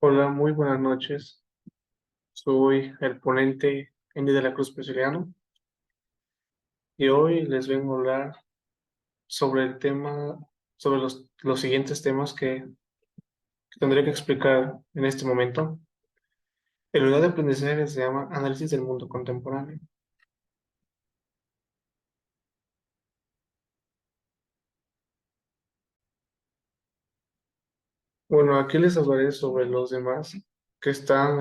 Hola, muy buenas noches. Soy el ponente Andy de la Cruz Prisciliano y hoy les vengo a hablar sobre el tema, sobre los siguientes temas que tendré que explicar en este momento. El unidad de aprendizaje se llama Análisis del Mundo Contemporáneo. Bueno, aquí les hablaré sobre los demás que están,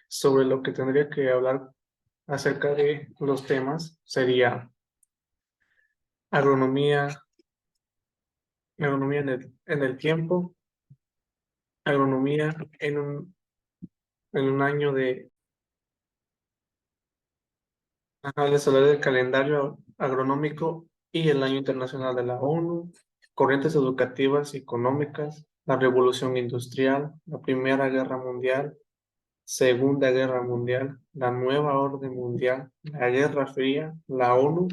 sobre lo que tendría que hablar acerca de los temas. Sería agronomía, agronomía en el tiempo, agronomía en un año de, les hablaré del calendario agronómico y el año internacional de la ONU, corrientes educativas y económicas, la revolución industrial, la Primera Guerra Mundial, Segunda Guerra Mundial, la nueva orden mundial, la Guerra Fría, la ONU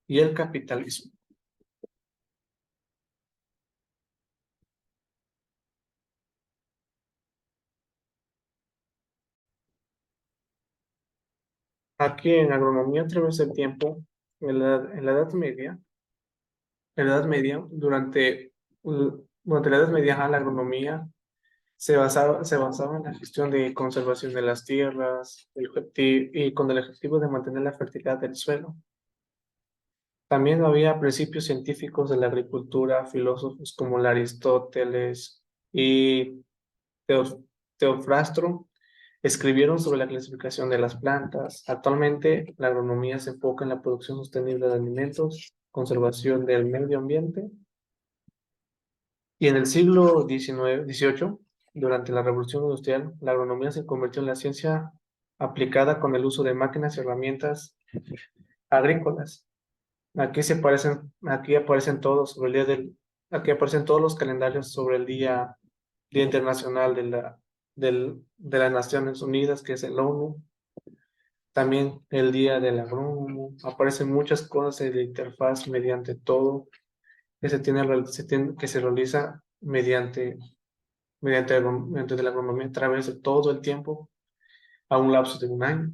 y el capitalismo. Aquí en agronomía a través del tiempo, en la Edad Media, durante la Edad Media, la agronomía se basaba en la gestión de conservación de las tierras y con el objetivo de mantener la fertilidad del suelo. También había principios científicos de la agricultura, filósofos como Aristóteles y Teo- Teofrastro escribieron sobre la clasificación de las plantas. Actualmente, la agronomía se enfoca en la producción sostenible de alimentos, conservación del medio ambiente. Y en el siglo XVIII, durante la Revolución Industrial, la agronomía se convirtió en la ciencia aplicada con el uso de máquinas y herramientas agrícolas. Aquí aparecen todos sobre el aquí aparecen todos los calendarios sobre el Día Internacional de las Naciones Unidas, que es el ONU. También el Día del Agrónomo. Aparecen muchas cosas en la interfaz mediante todo que se realiza mediante la agronomía a través de todo el tiempo a un lapso de un año.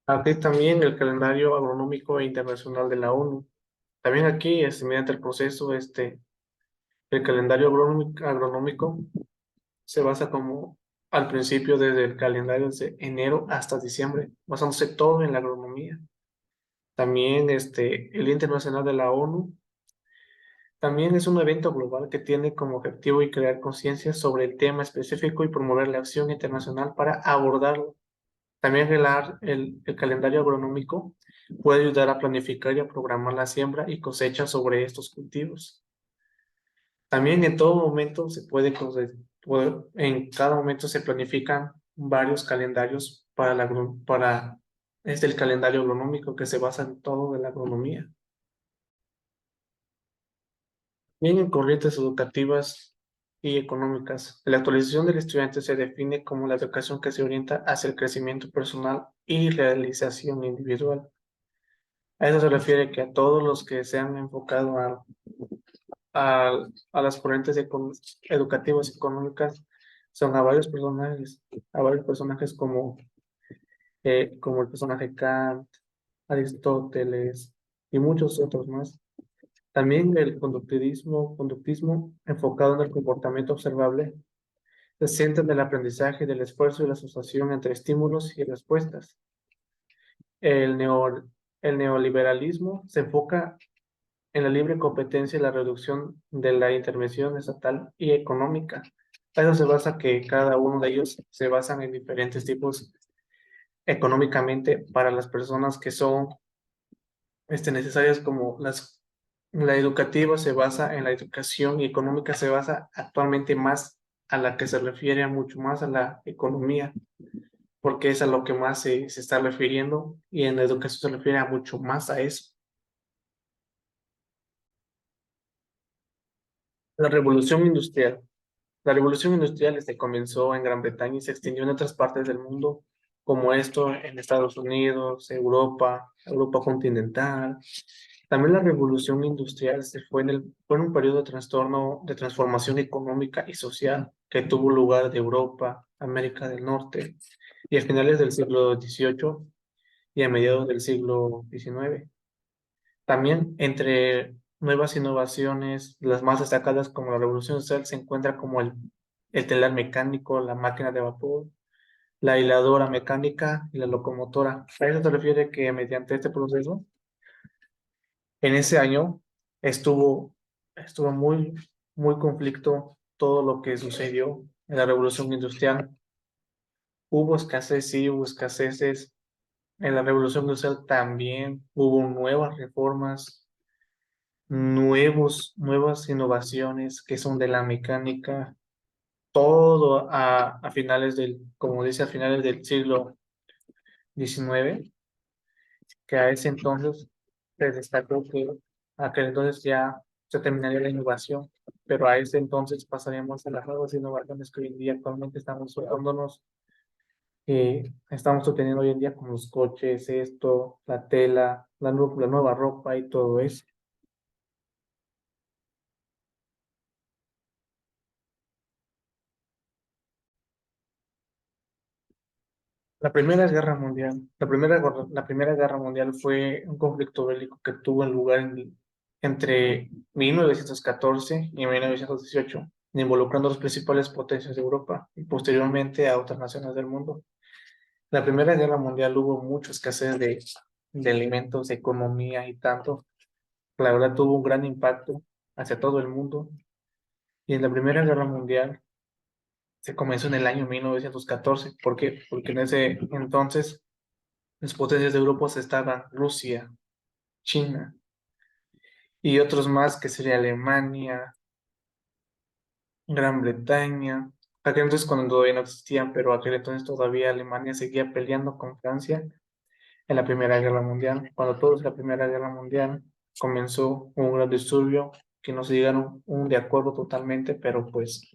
Aquí también el calendario agronómico e internacional de la ONU. También aquí, mediante el proceso, el calendario agronómico se basa como al principio desde el calendario de enero hasta diciembre, basándose todo en la agronomía. También el Día Internacional de la ONU también es un evento global que tiene como objetivo y crear conciencia sobre el tema específico y promover la acción internacional para abordarlo. También el calendario agronómico puede ayudar a planificar y a programar la siembra y cosecha sobre estos cultivos. También en todo momento en cada momento se planifican varios calendarios el calendario agronómico que se basa en todo de la agronomía. Bien, en corrientes educativas y económicas, la actualización del estudiante se define como la educación que se orienta hacia el crecimiento personal y realización individual. A eso se refiere que a todos los que se han enfocado a las corrientes educativas y económicas son a varios personajes como el personaje Kant, Aristóteles y muchos otros más. También el conductismo enfocado en el comportamiento observable, se centra en el aprendizaje del esfuerzo y la asociación entre estímulos y respuestas. El, neo- el neoliberalismo se enfoca en la libre competencia y la reducción de la intervención estatal y económica. Eso se basa que cada uno de ellos se basan en diferentes tipos económicamente para las personas que son necesarias como la educativa se basa en la educación y económica se basa actualmente más a la que se refiere a mucho más a la economía, porque es a lo que más se está refiriendo y en la educación se refiere a mucho más a eso. La revolución industrial. La revolución industrial comenzó en Gran Bretaña y se extendió en otras partes del mundo, como esto en Estados Unidos, Europa continental, También la revolución industrial fue en un periodo de trastorno, de transformación económica y social que tuvo lugar de Europa, América del Norte y a finales del siglo XVIII y a mediados del siglo XIX. También entre nuevas innovaciones, las más destacadas como la revolución industrial se encuentra como el telar mecánico, la máquina de vapor, la hiladora mecánica y la locomotora. A eso se refiere que mediante este proceso, en ese año estuvo muy conflicto todo lo que sucedió en la revolución industrial. Hubo escasez, sí, hubo escaseces. En la revolución industrial también hubo nuevas reformas, nuevas innovaciones que son de la mecánica, todo a finales como dice, a finales del siglo XIX, que a ese entonces se destacó que a aquel entonces ya se terminaría la innovación, pero a ese entonces pasaríamos a las nuevas innovaciones que hoy en día actualmente estamos obteniendo hoy en día, como los coches, esto, la tela, la nueva ropa y todo eso. La Primera Guerra Mundial fue un conflicto bélico que tuvo lugar entre 1914 y 1918, involucrando a las principales potencias de Europa y posteriormente a otras naciones del mundo. La Primera Guerra Mundial hubo mucha escasez de alimentos, de economía y tanto. La verdad tuvo un gran impacto hacia todo el mundo. Y en la Primera Guerra Mundial se comenzó en el año 1914. ¿Por qué? Porque en ese entonces las potencias de Europa estaban Rusia, China y otros más que sería Alemania, Gran Bretaña. Aquel entonces cuando todavía no existían, pero aquel entonces todavía Alemania seguía peleando con Francia en la Primera Guerra Mundial. Cuando todo es la Primera Guerra Mundial comenzó un gran disturbio que no se llegaron de acuerdo totalmente, pero pues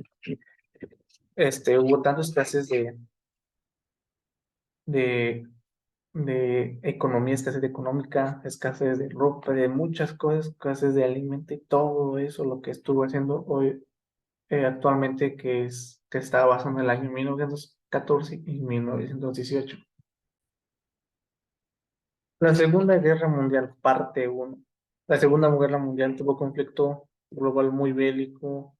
hubo tanta escasez de, de economía, escasez económica, escasez de ropa, de muchas cosas, escasez de alimento y todo eso lo que estuvo haciendo hoy actualmente que está basado en el año 1914 y 1918. La Segunda Guerra Mundial, parte uno. La Segunda Guerra Mundial tuvo conflicto global muy bélico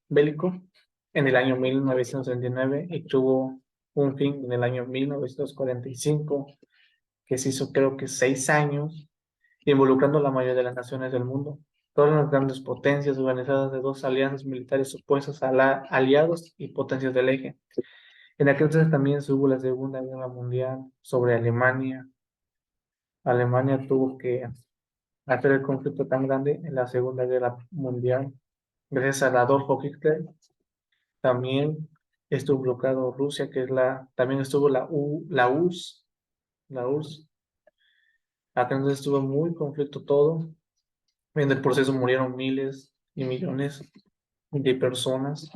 en el año 1939 y tuvo un fin en el año 1945, que se hizo creo que 6 años, involucrando a la mayoría de las naciones del mundo. Todas las grandes potencias organizadas de dos alianzas militares opuestas a aliados y potencias del eje. En aquel entonces también se hubo la Segunda Guerra Mundial sobre Alemania. Alemania tuvo que hacer el conflicto tan grande en la Segunda Guerra Mundial. Gracias a Adolfo Hitler, también estuvo bloqueado Rusia, también estuvo la URSS. Acá entonces estuvo muy conflicto todo. En el proceso murieron miles y millones de personas.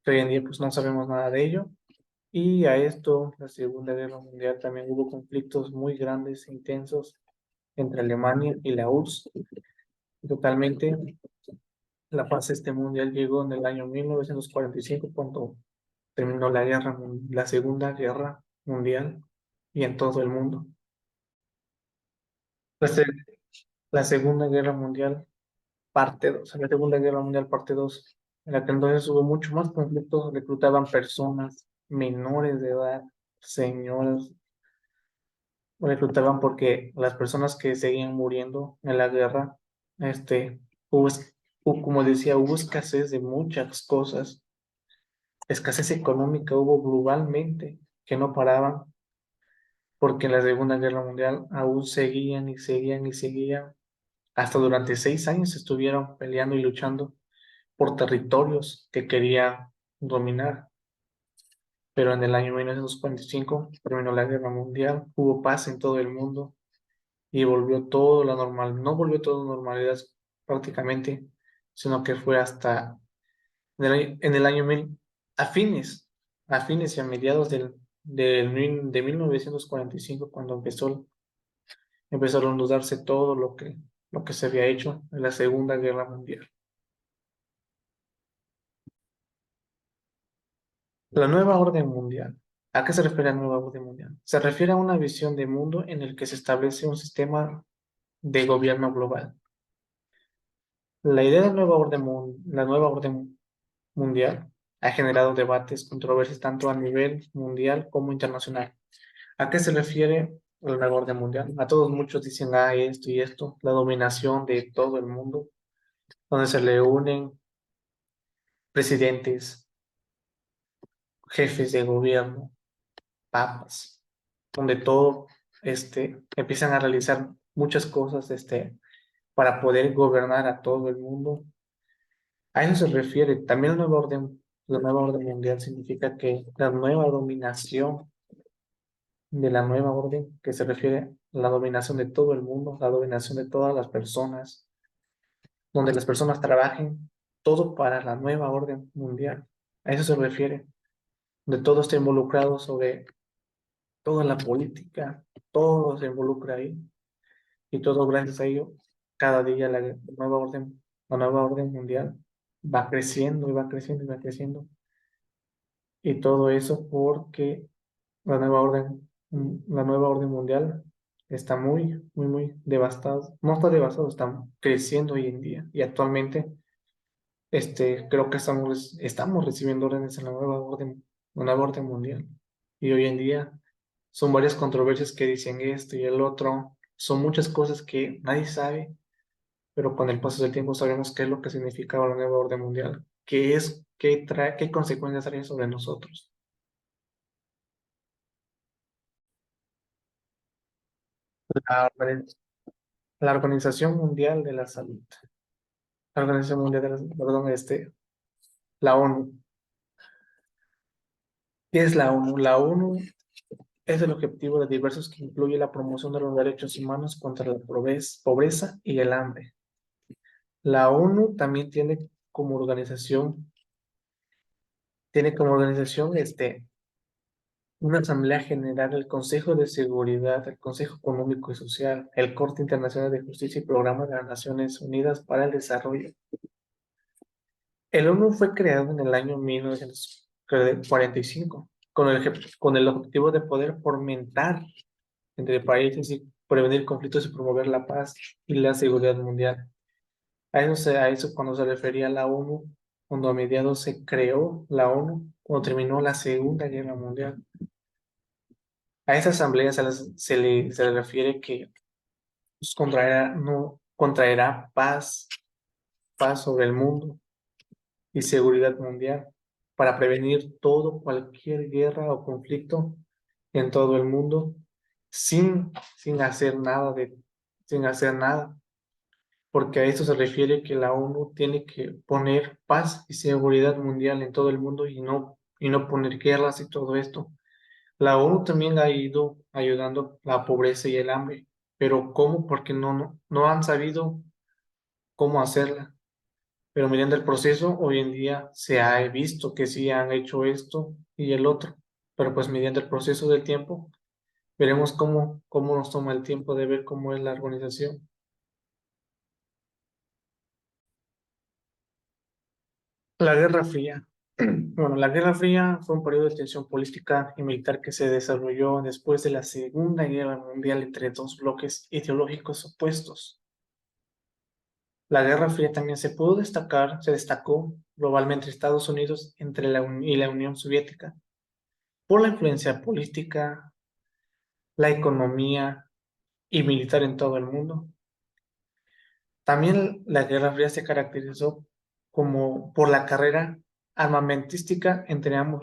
Hoy en día pues no sabemos nada de ello. Y a esto, la Segunda Guerra Mundial, también hubo conflictos muy grandes e intensos entre Alemania y la URSS. Totalmente, la paz de este mundial llegó en el año 1945 cuando terminó la Segunda Guerra Mundial y en todo el mundo. La, se- la Segunda Guerra Mundial, parte 2, la Segunda Guerra Mundial, parte 2, en la que entonces hubo mucho más conflictos, reclutaban personas menores de edad, señoras, reclutaban porque las personas que seguían muriendo en la guerra, hubo, como decía, hubo escasez de muchas cosas, escasez económica hubo globalmente que no paraban, porque en la Segunda Guerra Mundial aún seguían y seguían y seguían, hasta durante 6 años estuvieron peleando y luchando por territorios que querían dominar. Pero en el año 1945 terminó la Guerra Mundial, hubo paz en todo el mundo y volvió todo la normal. No volvió todo normalidad prácticamente, sino que fue hasta en el año a fines y a mediados de 1945 cuando empezó a reanudarse todo lo que lo que se había hecho en la Segunda Guerra Mundial. La nueva orden mundial. ¿A qué se refiere la nueva orden mundial? Se refiere a una visión de mundo en el que se establece un sistema de gobierno global. La idea de la nueva orden mundial ha generado debates, controversias tanto a nivel mundial como internacional. ¿A qué se refiere la nueva orden mundial? A todos muchos dicen, esto y esto, la dominación de todo el mundo, donde se le unen presidentes, jefes de gobierno, papas, donde todo empiezan a realizar muchas cosas para poder gobernar a todo el mundo. A eso se refiere. También la nueva orden mundial significa que la nueva dominación de la nueva orden, que se refiere a la dominación de todo el mundo, la dominación de todas las personas, donde las personas trabajen todo para la nueva orden mundial. A eso se refiere, de todo está involucrado sobre toda la política, todo se involucra ahí y todo gracias a ello, cada día la nueva orden mundial va creciendo y va creciendo y va creciendo. Y todo eso porque la nueva orden mundial está muy, muy, muy devastada. No está devastado, está creciendo hoy en día. Y actualmente, creo que estamos recibiendo órdenes en la nueva orden mundial. Y hoy en día son varias controversias que dicen esto y el otro. Son muchas cosas que nadie sabe, pero con el paso del tiempo sabemos qué es lo que significaba la nueva orden mundial, qué consecuencias trae sobre nosotros. La, Organ- la Organización Mundial de la Salud. La Organización Mundial de la Salud, perdón, la ONU. ¿Qué es la ONU? La ONU es el objetivo de diversos que incluye la promoción de los derechos humanos contra la pobreza y el hambre. La ONU también tiene como organización una Asamblea General, el Consejo de Seguridad, el Consejo Económico y Social, el Corte Internacional de Justicia y Programa de las Naciones Unidas para el Desarrollo. El ONU fue creado en el año 1945 con el objetivo de poder fomentar entre países y prevenir conflictos y promover la paz y la seguridad mundial. A eso cuando se refería a la ONU, cuando a mediados se creó la ONU, cuando terminó la Segunda Guerra Mundial. A esa asamblea se le refiere que no, contraerá paz sobre el mundo y seguridad mundial para prevenir cualquier guerra o conflicto en todo el mundo sin hacer sin hacer nada, porque a eso se refiere que la ONU tiene que poner paz y seguridad mundial en todo el mundo y no poner guerras y todo esto. La ONU también ha ido ayudando la pobreza y el hambre, pero ¿cómo? Porque no han sabido cómo hacerla. Pero mediante el proceso, hoy en día se ha visto que sí han hecho esto y el otro, pero pues mediante el proceso del tiempo, veremos cómo nos toma el tiempo de ver cómo es la organización. La Guerra Fría. Bueno, la Guerra Fría fue un periodo de tensión política y militar que se desarrolló después de la Segunda Guerra Mundial entre dos bloques ideológicos opuestos. La Guerra Fría también se destacó globalmente Estados Unidos y la Unión Soviética por la influencia política, la economía y militar en todo el mundo. También la Guerra Fría se caracterizó por la carrera armamentística entre ambos